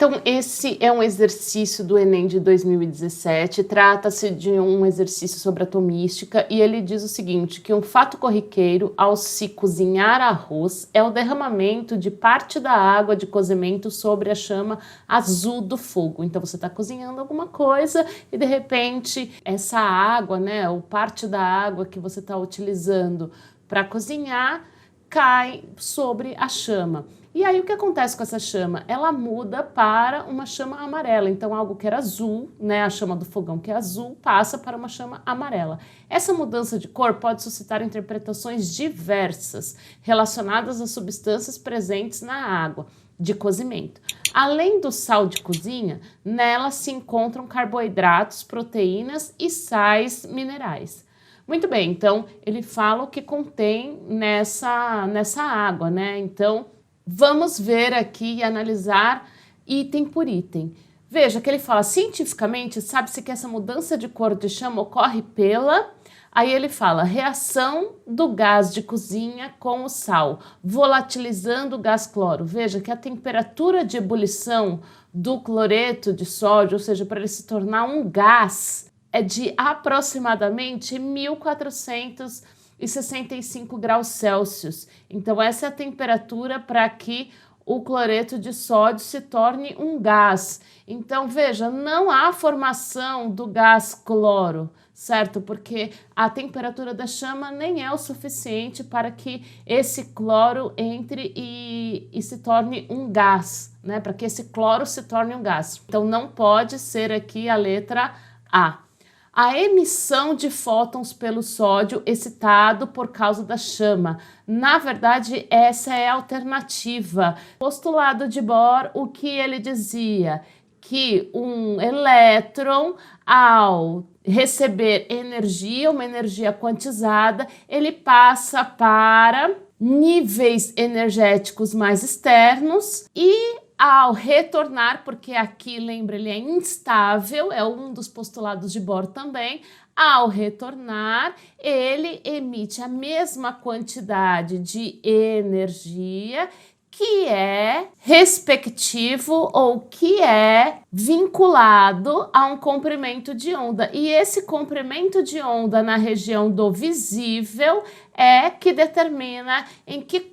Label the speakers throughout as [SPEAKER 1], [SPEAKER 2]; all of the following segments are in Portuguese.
[SPEAKER 1] Então, esse é um exercício do Enem de 2017, trata-se de um exercício sobre atomística e ele diz o seguinte, que um fato corriqueiro ao se cozinhar arroz é o derramamento de parte da água de cozimento sobre a chama azul do fogo. Então, você está cozinhando alguma coisa e, de repente, essa água, né, ou parte da água que você está utilizando para cozinhar, cai sobre a chama. E aí o que acontece com essa chama? Ela muda para uma chama amarela. Então algo que era azul, né, a chama do fogão que é azul, passa para uma chama amarela. Essa mudança de cor pode suscitar interpretações diversas relacionadas às substâncias presentes na água de cozimento. Além do sal de cozinha, nela se encontram carboidratos, proteínas e sais minerais. Muito bem, então ele fala o que contém nessa água, né? Então vamos ver aqui e analisar item por item. Veja que ele fala, cientificamente, sabe-se que essa mudança de cor de chama ocorre pela... Aí ele fala, reação do gás de cozinha com o sal, volatilizando o gás cloro. Veja que a temperatura de ebulição do cloreto de sódio, ou seja, para ele se tornar um gás, é de aproximadamente 1465 graus Celsius. Então essa é a temperatura para que o cloreto de sódio se torne um gás. Então veja, não há formação do gás cloro, certo? Porque a temperatura da chama nem é o suficiente para que esse cloro entre e se torne um gás, né? Para que esse cloro se torne um gás. Então não pode ser aqui a letra A. A emissão de fótons pelo sódio excitado por causa da chama. Na verdade, essa é a alternativa. Postulado de Bohr, o que ele dizia? Que um elétron, ao receber energia, uma energia quantizada, ele passa para níveis energéticos mais externos e ao retornar, porque aqui, lembra, ele é instável, é um dos postulados de Bohr também, ao retornar, ele emite a mesma quantidade de energia que é respectivo ou que é vinculado a um comprimento de onda. E esse comprimento de onda na região do visível é que determina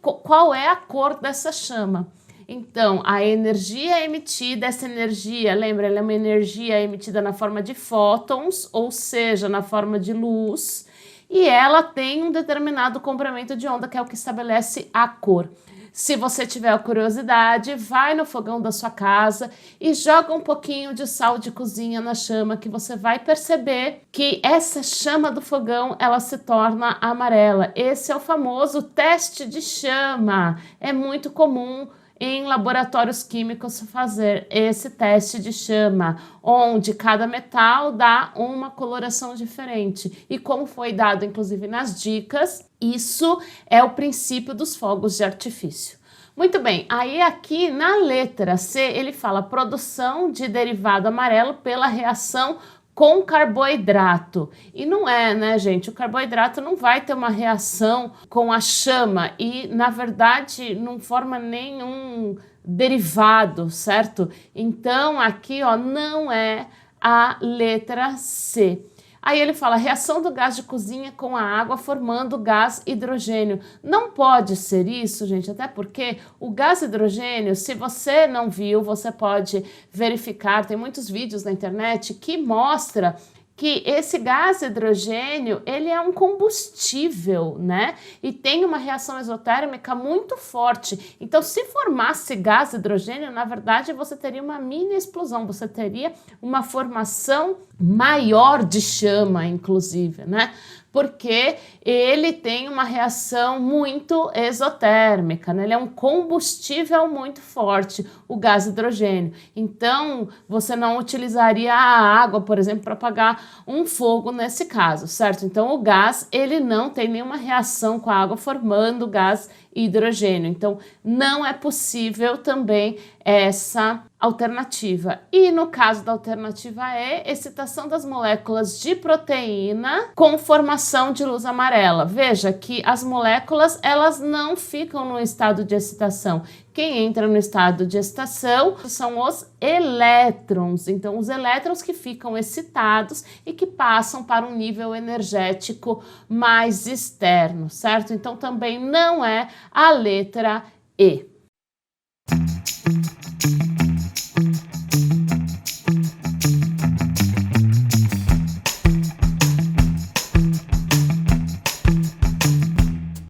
[SPEAKER 1] qual é a cor dessa chama. Então, a energia emitida, essa energia, lembra, ela é uma energia emitida na forma de fótons, ou seja, na forma de luz, e ela tem um determinado comprimento de onda, que é o que estabelece a cor. Se você tiver curiosidade, vai no fogão da sua casa e joga um pouquinho de sal de cozinha na chama, que você vai perceber que essa chama do fogão, ela se torna amarela. Esse é o famoso teste de chama. É muito comum em laboratórios químicos fazer esse teste de chama, onde cada metal dá uma coloração diferente. E como foi dado, inclusive, nas dicas, isso é o princípio dos fogos de artifício. Muito bem, aí aqui na letra C, ele fala produção de derivado amarelo pela reação com carboidrato. E não é, né, gente? O carboidrato não vai ter uma reação com a chama e, na verdade, não forma nenhum derivado, certo? Então, aqui, ó, não é a letra C. Aí ele fala, reação do gás de cozinha com a água formando gás hidrogênio. Não pode ser isso, gente, até porque o gás hidrogênio, se você não viu, você pode verificar, tem muitos vídeos na internet que mostra que esse gás hidrogênio, ele é um combustível, né? E tem uma reação exotérmica muito forte. Então, se formasse gás hidrogênio, na verdade, você teria uma mini explosão, você teria uma formação maior de chama, inclusive, né? Porque ele tem uma reação muito exotérmica, né? Ele é um combustível muito forte, o gás hidrogênio. Então, você não utilizaria a água, por exemplo, para apagar um fogo nesse caso, certo? Então, o gás, ele não tem nenhuma reação com a água formando gás hidrogênio. Então, não é possível também essa alternativa. E no caso da alternativa E, excitação das moléculas de proteína com formação de luz amarela. Veja que as moléculas, elas não ficam no estado de excitação. Quem entra no estado de excitação são os elétrons. Então, os elétrons que ficam excitados e que passam para um nível energético mais externo, certo? Então, também não é a letra E.